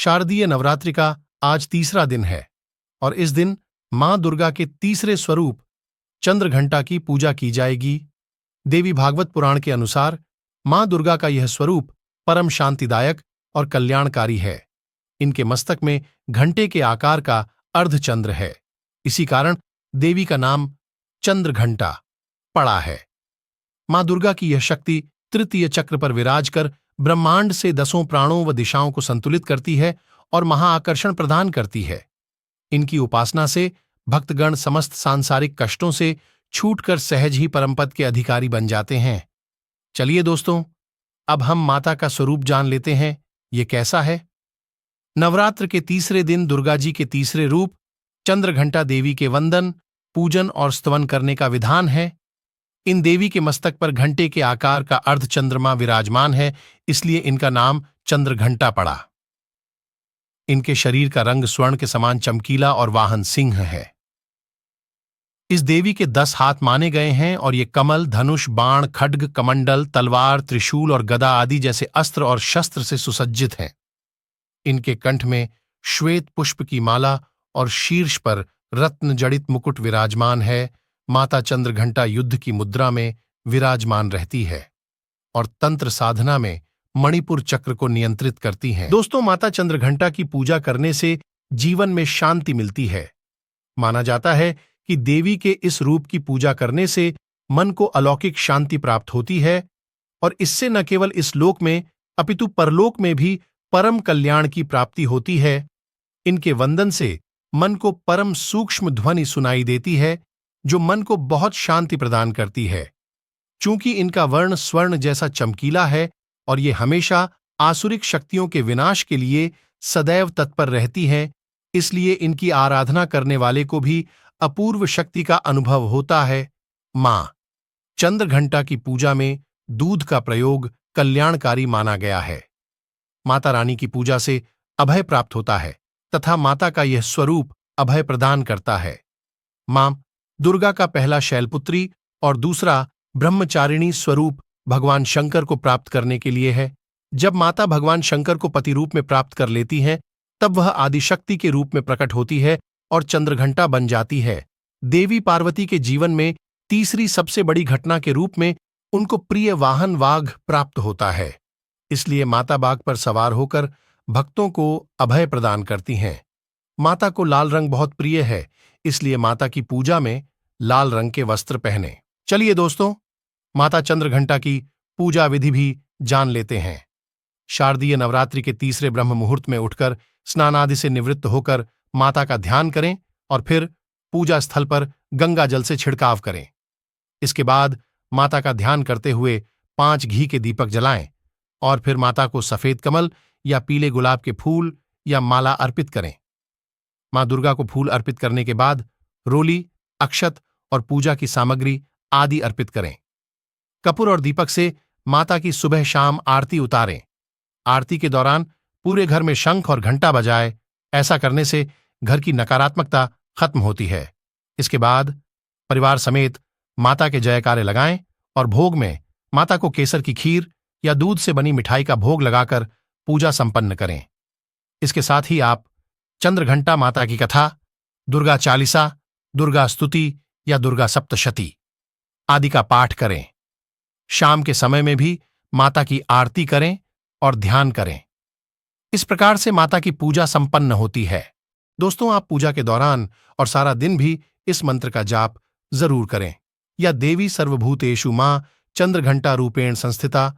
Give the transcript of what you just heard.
शारदीय नवरात्रि का आज तीसरा दिन है और इस दिन मां दुर्गा के तीसरे स्वरूप चंद्रघंटा की पूजा की जाएगी। देवी भागवत पुराण के अनुसार मां दुर्गा का यह स्वरूप परम शांतिदायक और कल्याणकारी है। इनके मस्तक में घंटे के आकार का अर्धचंद्र है। इसी कारण देवी का नाम चंद्रघंटा पड़ा है। मां दुर्गा की यह शक्ति तृतीय चक्र पर विराज कर ब्रह्मांड से 10 प्राणों व दिशाओं को संतुलित करती है और महाआकर्षण प्रदान करती है। इनकी उपासना से भक्तगण समस्त सांसारिक कष्टों से छूटकर सहज ही परमपद के अधिकारी बन जाते हैं। चलिए दोस्तों, अब हम माता का स्वरूप जान लेते हैं। ये कैसा है? नवरात्र के तीसरे दिन दुर्गा जी के तीसरे रूप चंद्रघंटा देवी के वंदन, पूजन और स्तवन करने का विधान है। इन देवी के मस्तक पर घंटे के आकार का अर्धचंद्रमा विराजमान है, इसलिए इनका नाम चंद्रघंटा पड़ा। इनके शरीर का रंग स्वर्ण के समान चमकीला और वाहन सिंह है। इस देवी के 10 हाथ माने गए हैं और ये कमल, धनुष, बाण, खड्ग, कमंडल, तलवार, त्रिशूल और गदा आदि जैसे अस्त्र और शस्त्र से सुसज्जित हैं। इनके कंठ में श्वेत पुष्प की माला और शीर्ष पर रत्न जड़ित मुकुट विराजमान है। माता चंद्रघंटा युद्ध की मुद्रा में विराजमान रहती है और तंत्र साधना में मणिपुर चक्र को नियंत्रित करती हैं। दोस्तों, माता चंद्रघंटा की पूजा करने से जीवन में शांति मिलती है। माना जाता है कि देवी के इस रूप की पूजा करने से मन को अलौकिक शांति प्राप्त होती है और इससे न केवल इस लोक में अपितु परलोक में भी परम कल्याण की प्राप्ति होती है। इनके वंदन से मन को परम सूक्ष्म ध्वनि सुनाई देती है जो मन को बहुत शांति प्रदान करती है। चूंकि इनका वर्ण स्वर्ण जैसा चमकीला है और ये हमेशा आसुरिक शक्तियों के विनाश के लिए सदैव तत्पर रहती हैं, इसलिए इनकी आराधना करने वाले को भी अपूर्व शक्ति का अनुभव होता है। मां चंद्रघंटा की पूजा में दूध का प्रयोग कल्याणकारी माना गया है। माता रानी की पूजा से अभय प्राप्त होता है तथा माता का यह स्वरूप अभय प्रदान करता है। मां दुर्गा का पहला शैलपुत्री और दूसरा ब्रह्मचारिणी स्वरूप भगवान शंकर को प्राप्त करने के लिए है। जब माता भगवान शंकर को पति रूप में प्राप्त कर लेती हैं, तब वह आदिशक्ति के रूप में प्रकट होती है और चंद्रघंटा बन जाती है। देवी पार्वती के जीवन में तीसरी सबसे बड़ी घटना के रूप में उनको प्रिय वाहन वाघ प्राप्त होता है, इसलिए माता बाघ पर सवार होकर भक्तों को अभय प्रदान करती हैं। माता को लाल रंग बहुत प्रिय है, इसलिए माता की पूजा में लाल रंग के वस्त्र पहने। चलिए दोस्तों, माता चंद्रघंटा की पूजा विधि भी जान लेते हैं। शारदीय नवरात्रि के तीसरे ब्रह्म मुहूर्त में उठकर स्नान आदि से निवृत्त होकर माता का ध्यान करें और फिर पूजा स्थल पर गंगा जल से छिड़काव करें। इसके बाद माता का ध्यान करते हुए 5 घी के दीपक जलाएं और फिर माता को सफेद कमल या पीले गुलाब के फूल या माला अर्पित करें। मां दुर्गा को फूल अर्पित करने के बाद रोली, अक्षत और पूजा की सामग्री आदि अर्पित करें। कपूर और दीपक से माता की सुबह शाम आरती उतारें। आरती के दौरान पूरे घर में शंख और घंटा बजाए। ऐसा करने से घर की नकारात्मकता खत्म होती है। इसके बाद परिवार समेत माता के जयकारे लगाएं और भोग में माता को केसर की खीर या दूध से बनी मिठाई का भोग लगाकर पूजा संपन्न करें। इसके साथ ही आप चंद्रघंटा माता की कथा, दुर्गा चालीसा, दुर्गा स्तुति या दुर्गा सप्तशती आदि का पाठ करें। शाम के समय में भी माता की आरती करें और ध्यान करें। इस प्रकार से माता की पूजा संपन्न होती है। दोस्तों, आप पूजा के दौरान और सारा दिन भी इस मंत्र का जाप जरूर करें। या देवी सर्वभूतेषु मां चंद्रघंटा रूपेण संस्थिता